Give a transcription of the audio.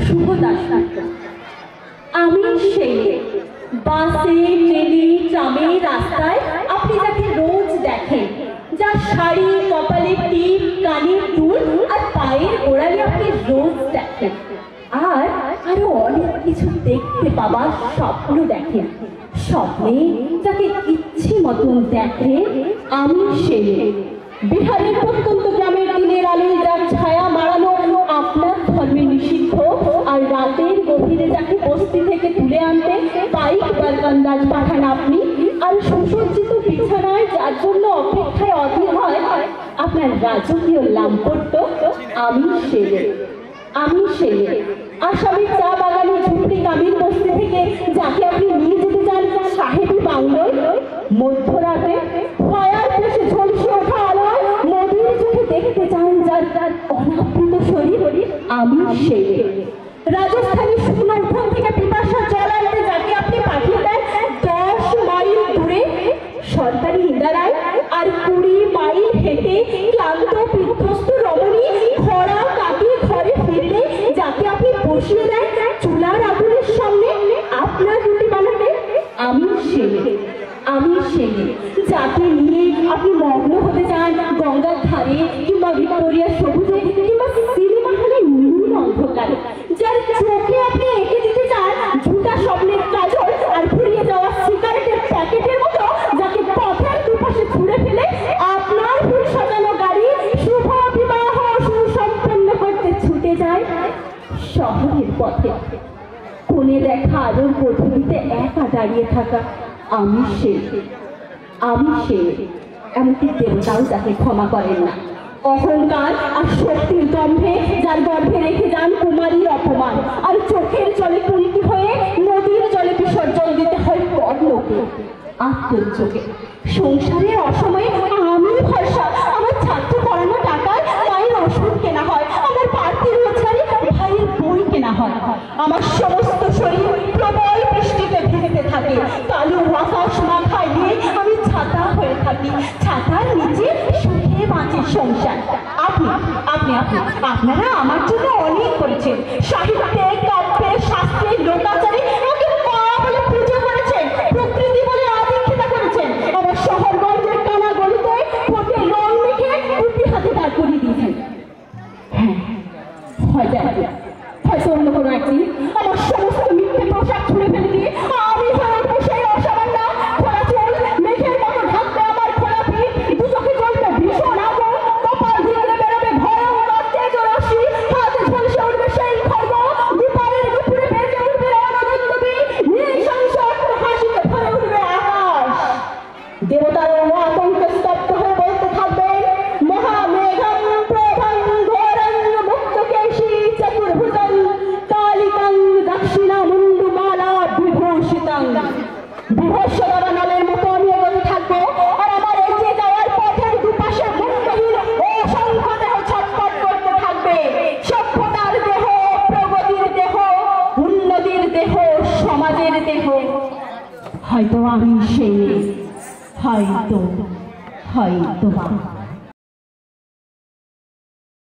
শুভ দাসনাট্য। আমি সেই বাসে, ট্রেনে, ট্রামে, রাস্তায় আপনি যাকে রোজ দেখেন, যার শাড়ি, কপালে টিপ, কানের দুল আর পায়ের গোড়ালি আপনি রোজ দেখেন, আর আরো অনেক কিছু দেখতে পাবার স্বপ্ন দেখেন। স্বপ্নে যাকে ইচ্ছে মতন দেখে, আমি সেই বিহারের প্রত্যন্ত গ্রামের দিনের আলোয় যার ছায়া মারানো আপনার ধর্মে নিষিদ্ধ, আর রাতের গভীরে যাকে বস্তি থেকে তুলে আনতে বাইক বালকান্দাজ পাঠান আপনি, আর সুসজ্জিত বিছানায় যার জন্য অপেক্ষায় অধীর হয় আপনার রাজকীয় লাম্পট্য, আমি সেই। আমি সেই আসামের চা বাগানে ঝুপড়ি গ্রামীণ বস্তি থেকে যাকে আপনি নিয়ে যেতে চান সাহেবী বাংলোয়, মধ্যরাতে ফায়ার প্লেসে ঝলসে ওঠা আলোয় নদীর চোখে দেখতে চান যার অনাবৃত শরীর, আমি সেই। রাজস্থানের শুকনো উঠোন থেকে পিপাসা জল আনতে যাকে আপনি পাঠিয়ে দেন 10 মাইল দূরে সরকারি ইন্দারায়, আর 20 মাইল হেঁটে ক্লান্ত বিধ্বস্ত রমণী খরা কাটিয়ে ঘরে ফিরলে যাকে আপনি বসিয়ে দেন চুলার আগুনের সামনে আপনার রুটি বানাতে, আমি সেই। আমি সেই যাকে নিয়ে আপনি মগ্ন হতে চান গঙ্গার ধারে কিংবা ভিক্টোরিয়ার সবুজে কিংবা সিনেমা হলের নীল অন্ধকারে, যার চোখে আপনি এঁকে দিতে চান ঝুটা স্বপ্নের কাজল আর ফুরিয়ে যাওয়া সিগারেটের প্যাকেটের মতো, যাকে পথের দুপাশে ছুঁড়ে ফেলে আপনার ফুল সাজানো গাড়ি শুভ বিবাহ সুসম্পন্ন করতে ছুটে যায় শহরের পথে। কোণে দেখা আলোর পদ্ধতিতে একা দাঁড়িয়ে থাকা, আমি সেই। আমি সেই এমনকি দেবতাও যাকে ক্ষমা করেন না। অহংকার আর শক্তির দম্ভে যার গর্ভে রেখে যান কুমারীর অপমান, আর চোখের জলে পরিণতি হয়ে নদীর জলে বিসর্জন দিতে হয় পরলোকে আত্মযোগে। সংসারের অসময়ে আমি ভরসা, আমার ছাত্র পড়ানো টাকায় মায়ের ওষুধ কেনা হয়, আমার পার্থিব রোজগারে ভাইয়ের বই কেনা হয়, আমার সমস্ত শরীর প্রবল বৃষ্টিতে ভেসে থাকে, কালো আকাশ মাথায় নিয়ে আমি ছাতা হয়ে থাকি, ছাতার নিচে সুখে বাঁচে সংসার। আপনি আপনি আপনি আপনারা আমার জন্য অনেক করেছেন, সাহিত্যে, কাব্যে, শাস্ত্রে, লোকাচারে আমাকে মা বলে পুজো করেছেন, প্রকৃতি বলে আদিক্ষিতা করেছেন, আমার শহরগঞ্জের কানা গলিতে ফোটে রং মেখে উল্টি হাতে দাঁড় করিয়ে দিয়েছেন। হ্যাঁ, হয়তো অন্য কোনো একদিন আমার সমস্ত মিথ্যে পোশাক ছুঁড়ে ফেলে দিয়ে আমি হয়ে উঠবো সেই অসামান্য খোলা চুল, মেঘের মতো ঢাকবে আমার খোলা পিঠ, দু চোখে জ্বলবে ভীষণ আগুন, কপাল ধীরে বেরোবে ভয়ঙ্কর তেজরাশি, হাতে ঝলসে উঠবে সেই খর্গ, দুপারের দুপুরে বেজে উঠবে অনন্তবী, নৃশংস হাসিতে ভরে উঠবে আকাশ। দেবতারা আতঙ্কে স্তব্ধ হয়ে বলতে থাকবে, মহামেঘং প্রভং ঘোরং মুক্তকেশী চতুর্ভুজং কালিকং দক্ষিণামুণ্ডমালা বিভূষিতং। বিভৎসদারা নলের মতো আমি এগোতে থাকবো, আর আমার এগিয়ে যাওয়ার পথের দুপাশে মুক্তহীন অসংখ্য দেহ ছটফট করতে থাকবে। সভ্যতার দেহ, প্রগতির দেহ, উন্নতির দেহ, সমাজের দেহ। হয়তো আমি সেই, হয়তো